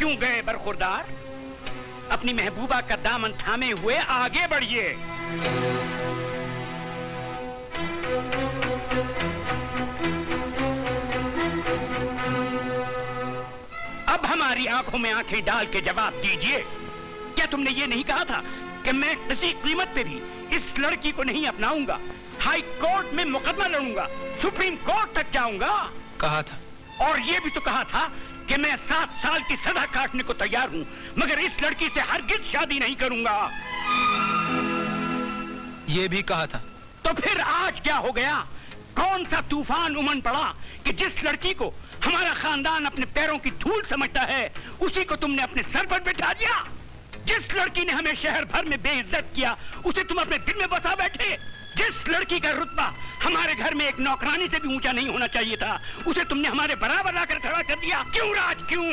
क्यों गए बरखुरदार? अपनी महबूबा का दामन थामे हुए आगे बढ़िए। अब हमारी आंखों में आंखें डाल के जवाब दीजिए, क्या तुमने ये नहीं कहा था कि मैं किसी कीमत पे भी इस लड़की को नहीं अपनाऊंगा? हाई कोर्ट में मुकदमा लड़ूंगा, सुप्रीम कोर्ट तक जाऊंगा। कहा था। और ये भी तो कहा था कि मैं 7 साल की सजा काटने को तैयार हूँ, मगर इस लड़की से हरगिज शादी नहीं करूंगा। ये भी कहा था। तो फिर आज क्या हो गया? कौन सा तूफान उमड़ पड़ा कि जिस लड़की को हमारा खानदान अपने पैरों की धूल समझता है, उसी को तुमने अपने सर पर बिठा दिया? जिस लड़की ने हमें शहर भर में बेइज्जत किया, उसे तुम अपने दिल में बसा बैठे। जिस लड़की का रुतबा हमारे घर में एक नौकरानी से भी ऊंचा नहीं होना चाहिए था, उसे तुमने हमारे बराबर लाकर खड़ा कर दिया। क्यों राज, क्यों?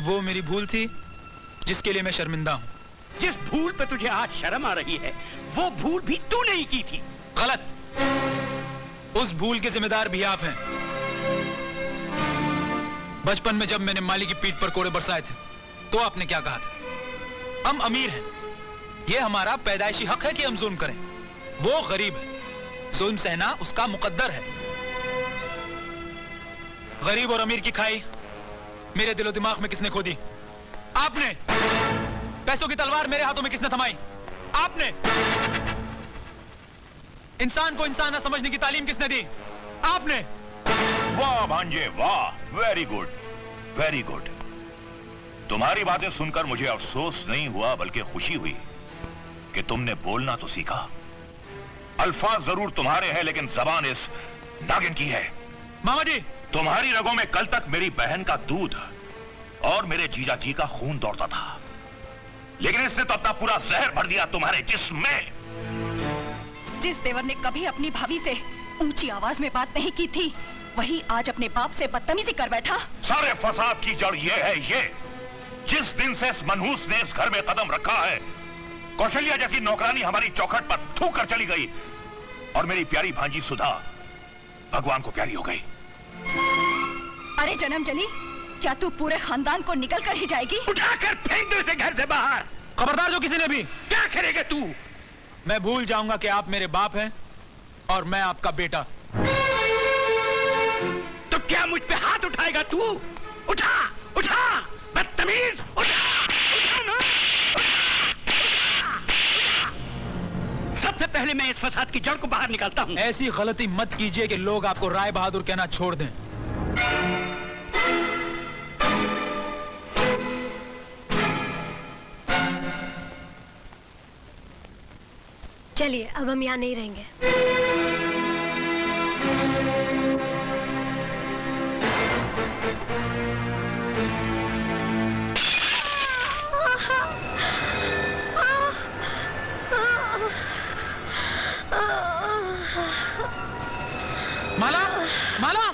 वो मेरी भूल थी जिसके लिए मैं शर्मिंदा हूँ। जिस भूल पे तुझे आज शर्म आ रही है, वो भूल भी तू नहीं की थी। गलत। उस भूल के जिम्मेदार भी आप हैं। बचपन में जब मैंने माली की पीठ पर कोड़े बरसाए थे, तो आपने क्या कहा था? हम अमीर हैं, ये हमारा पैदाइशी हक है कि हम जुल्म करें। वो गरीब है, जुल्म सहना उसका मुकद्दर है। गरीब और अमीर की खाई मेरे दिलो दिमाग में किसने खोदी? आपने। पैसों की तलवार मेरे हाथों में किसने थमाई? आपने। इंसान को इंसान न समझने की तालीम किसने दी? आपने। वाह भांजे वाह, वेरी गुड, वेरी गुड। तुम्हारी बातें सुनकर मुझे अफसोस नहीं हुआ बल्कि खुशी हुई कि तुमने बोलना तो सीखा। अल्फाज जरूर तुम्हारे हैं लेकिन जबान इस नागिन की है। मामा जी, तुम्हारी रगों में कल तक मेरी बहन का दूध और मेरे जीजा जी का खून दौड़ता था, लेकिन इसने तो अपना पूरा जहर भर दिया तुम्हारे जिस्म में। जिस देवर ने कभी अपनी भाभी से ऊंची आवाज में बात नहीं की थी, वही आज अपने बाप से बदतमीजी कर बैठा। सारे फसाद की जड़ ये है, ये जिस दिन से इस मनहूस ने इस घर में कदम रखा है, कौशल्या जैसी नौकरानी हमारी चौखट पर थूक कर चली गई और मेरी प्यारी भांजी सुधा भगवान को प्यारी हो गई। अरे जन्म जली, क्या तू पूरे खानदान को निकल कर ही जाएगी? उठाकर फेंक दो इसे घर से बाहर। खबरदार जो किसी ने भी। क्या करेगा तू? मैं भूल जाऊंगा कि आप मेरे बाप हैं और मैं आपका बेटा। तो क्या मुझ पे हाथ उठाएगा तू? उठा, उठा, बदतमीज, उठा, उठा ना, उठा, उठा। सबसे पहले मैं इस फसाद की जड़ को बाहर निकालता हूँ। ऐसी गलती मत कीजिए कि लोग आपको राय बहादुर कहना छोड़ दें। चलिए, अब हम यहाँ नहीं रहेंगे। माला, माला।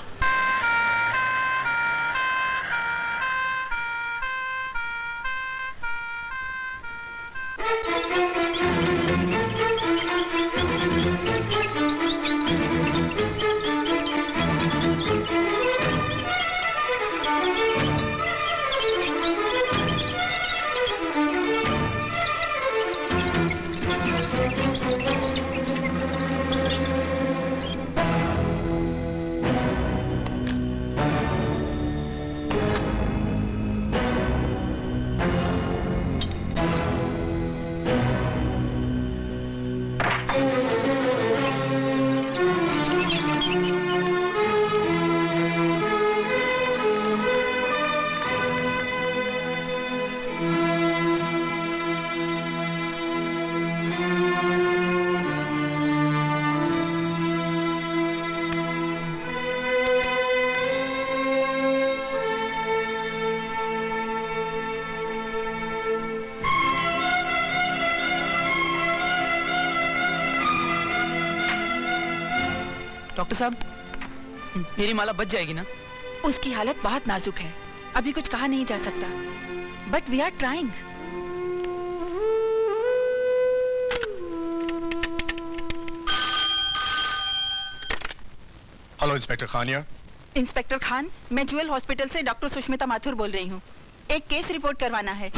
डॉक्टर साहब, मेरी माला बच जाएगी ना? उसकी हालत बहुत नाजुक है, अभी कुछ कहा नहीं जा सकता, but we are trying. Hello inspector Khaniya. Inspector Khan, मैं ज्वेल हॉस्पिटल से डॉक्टर सुष्मिता माथुर बोल रही हूँ। एक केस रिपोर्ट करवाना है।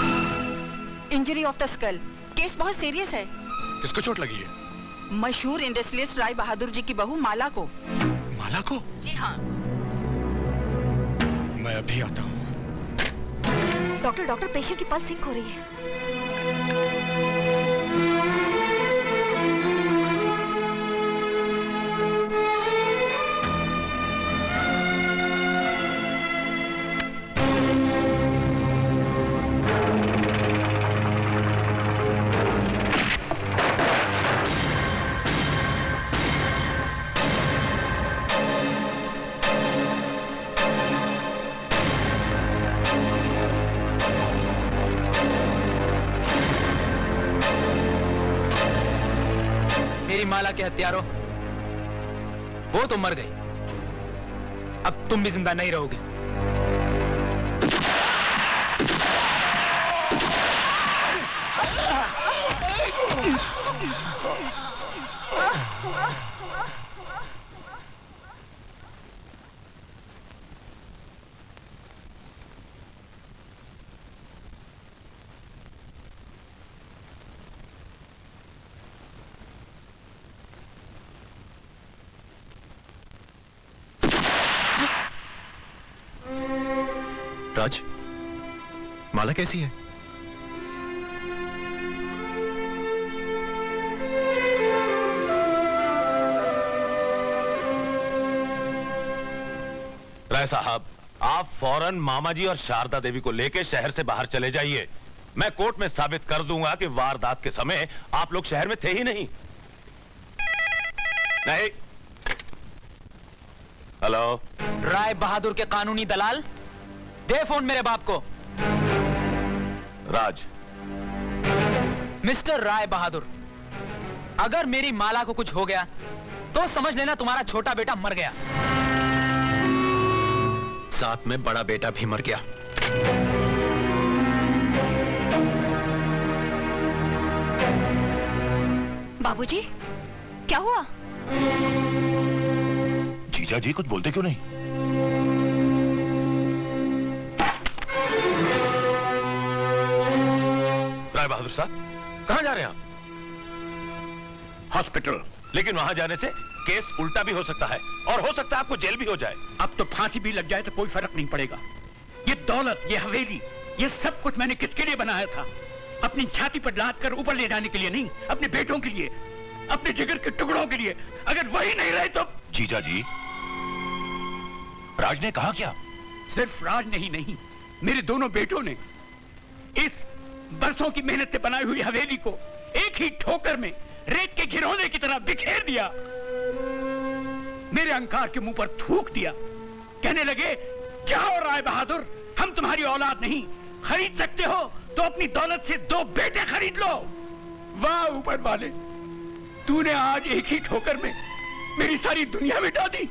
Injury of the skull. Case बहुत सीरियस है। किसको चोट लगी है? मशहूर इंडस्ट्रियलिस्ट राय बहादुर जी की बहू माला को। माला को? जी हाँ। मैं अभी आता हूँ। डॉक्टर पेशेंट की पल्स सिंक हो रही है। माला के हत्यारों, वो तो मर गई, अब तुम भी जिंदा नहीं रहोगे। राज, माला कैसी है? राय साहब, आप फौरन मामा जी और शारदा देवी को लेकर शहर से बाहर चले जाइए। मैं कोर्ट में साबित कर दूंगा कि वारदात के समय आप लोग शहर में थे ही नहीं। नहीं। हेलो, राय बहादुर के कानूनी दलाल, दे फोन मेरे बाप को। राज। मिस्टर राय बहादुर, अगर मेरी माला को कुछ हो गया तो समझ लेना तुम्हारा छोटा बेटा मर गया। साथ में बड़ा बेटा भी मर गया। बाबूजी, क्या हुआ? जीजा जी कुछ बोलते क्यों नहीं? राय बहादुर साहब, कहां जा रहे हैं आप? हॉस्पिटल। लेकिन वहां जाने से केस उल्टा भी हो सकता है और हो सकता है आपको जेल भी हो जाए। अब तो फांसी भी लग जाए तो कोई फर्क नहीं पड़ेगा। ये दौलत, ये हवेली, ये सब कुछ मैंने किसके लिए बनाया था? अपनी छाती पर लाद कर ऊपर ले जाने के लिए नहीं, अपने बेटों के लिए, अपने जिगर के टुकड़ों के लिए। अगर वही नहीं रहे तो। जीजा जी, राज ने कहा क्या? सिर्फ राज ने ही नहीं, मेरे दोनों बेटों ने इस बरसों की मेहनत से बनाई हुई हवेली को एक ही ठोकर में रेत के घिरौने की तरह बिखेर दिया। मेरे अहंकार के मुंह पर थूक दिया। कहने लगे, जाओ राय बहादुर, हम तुम्हारी औलाद नहीं, खरीद सकते हो तो अपनी दौलत से 2 बेटे खरीद लो। वाह ऊपर वाले, तूने आज एक ही ठोकर में मेरी सारी दुनिया मिटा दी।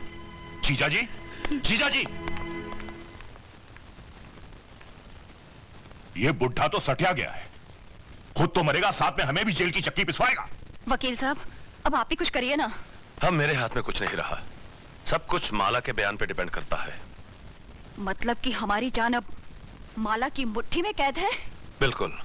जीजा जी, जीजा जी, ये बुढ़ा तो सटिया गया है, खुद तो मरेगा, साथ में हमें भी जेल की चक्की पिसवाएगा। वकील साहब, अब आप ही कुछ करिए ना। अब मेरे हाथ में कुछ नहीं रहा, सब कुछ माला के बयान पे डिपेंड करता है। मतलब कि हमारी जान अब माला की मुट्ठी में कैद है? बिल्कुल।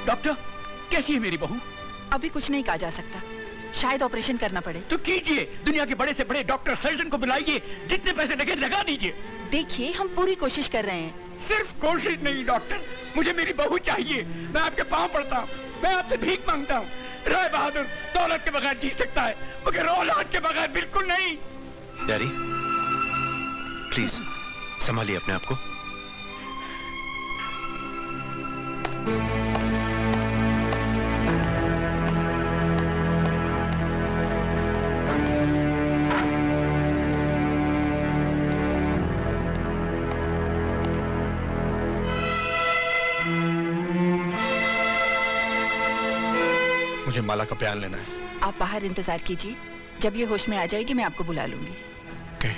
डॉक्टर, कैसी है मेरी बहू? अभी कुछ नहीं कहा जा सकता, शायद ऑपरेशन करना पड़े। तो कीजिए, दुनिया के बड़े से बड़े डॉक्टर सर्जन को बुलाइए, जितने पैसे लगे लगा दीजिए। देखिए, हम पूरी कोशिश कर रहे हैं। सिर्फ कोशिश नहीं डॉक्टर, मुझे मेरी बहू चाहिए। मैं आपके पांव पड़ता हूँ, मैं आपसे भीख मांगता हूँ। राय बहादुर दौलत के बगैर जी सकता है, मगर औलाद के बगैर बिल्कुल नहीं। डैडी, प्लीज संभालिए अपने आप को। मुझे माला का बयान लेना है। आप बाहर इंतजार कीजिए, जब ये होश में आ जाएगी मैं आपको बुला लूंगी। Okay.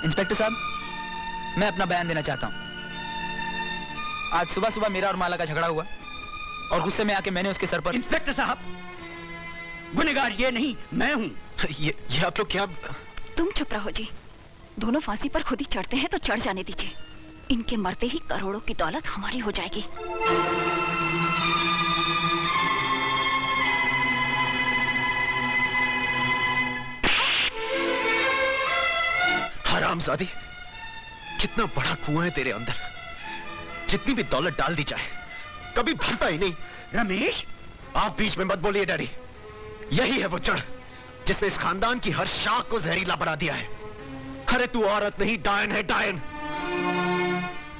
इंस्पेक्टर साहब, मैं अपना बयान देना चाहता हूँ। आज सुबह सुबह मेरा और माला का झगड़ा हुआ और गुस्से में आके मैंने उसके सर पर। इंस्पेक्टर साहब, गुनहगार ये नहीं, मैं हूं। ये आप लोग क्या? तुम चुप रहो जी। दोनों फांसी पर खुद ही चढ़ते हैं तो चढ़ जाने दीजिए। इनके मरते ही करोड़ों की दौलत हमारी हो जाएगी। हरामजादी, कितना बड़ा कुआं है तेरे अंदर। जितनी भी दौलत डाल दी जाए कभी भरता ही नहीं। रमेश, आप बीच में मत बोलिए डैडी। यही है वो जड़ जिसने इस खानदान की हर शाख को जहरीला बना दिया है। अरे तू औरत नहीं, डायन है, डायन।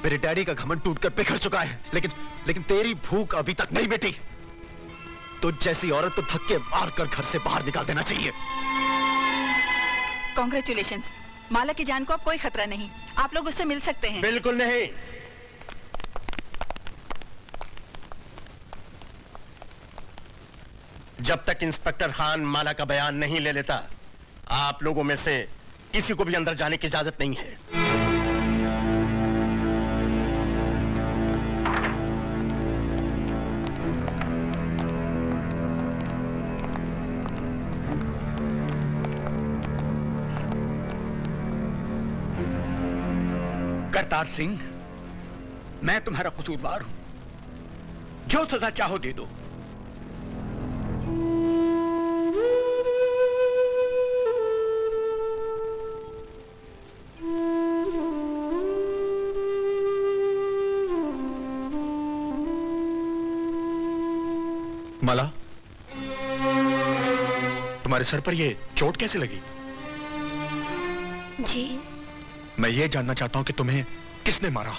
मेरे डैडी का घमंड टूटकर बिखर चुका है, लेकिन तेरी भूख अभी तक नहीं मिटी। तुझ जैसी औरत को धक्के मारकर घर से बाहर निकाल देना चाहिए। कॉन्ग्रेचुलेशंस, माला की जान को अब कोई खतरा नहीं। आप लोग उससे मिल सकते हैं। बिल्कुल नहीं। जब तक इंस्पेक्टर खान माला का बयान नहीं ले लेता, आप लोगों में से किसी को भी अंदर जाने की इजाजत नहीं है। करतार सिंह, मैं तुम्हारा कसूरवार हूं। जो सजा चाहो दे दो। माला, तुम्हारे सर पर ये चोट कैसे लगी? जी, मैं ये जानना चाहता हूं कि तुम्हें किसने मारा।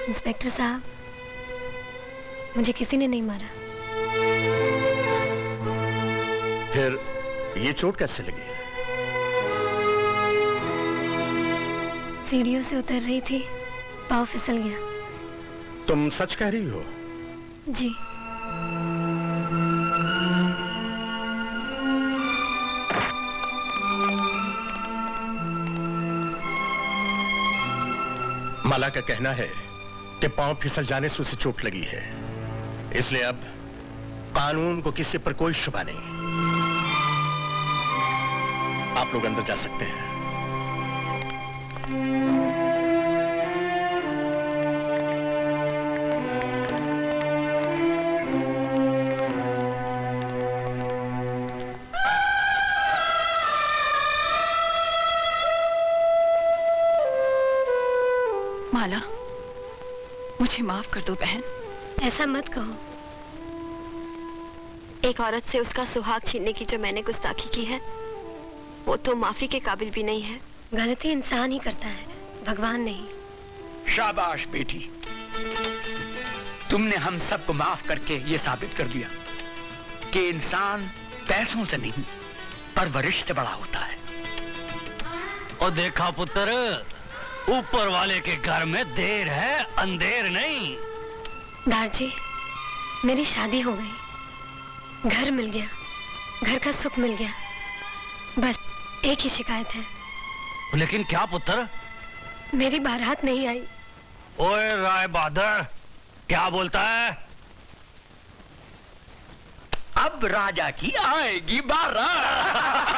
इंस्पेक्टर साहब, मुझे किसी ने नहीं मारा। फिर ये चोट कैसे लगी? सीढ़ियों से उतर रही थी, पाँव फिसल गया। तुम सच कह रही हो? जी। माला का कहना है कि पांव फिसल जाने से उसे चोट लगी है, इसलिए अब कानून को किसी पर कोई शुबा नहीं। आप लोग अंदर जा सकते हैं। माला, मुझे माफ कर दो बहन। ऐसा मत कहो। एक औरत से उसका सुहाग छीनने की जो मैंने गुस्ताखी की है, वो तो माफी के काबिल भी नहीं है। गलती इंसान ही करता है, भगवान नहीं। शाबाश बेटी, तुमने हम सबको माफ करके ये साबित कर दिया कि इंसान पैसों से नहीं, परवरिश से बड़ा होता है। और देखा पुत्र, ऊपर वाले के घर में देर है, अंधेर नहीं। दारजी, मेरी शादी हो गई, घर मिल गया, घर का सुख मिल गया। बस एक ही शिकायत है। लेकिन क्या पुत्र? मेरी बारात नहीं आई। ओए राय बहादुर, क्या बोलता है? अब राजा की आएगी बारात।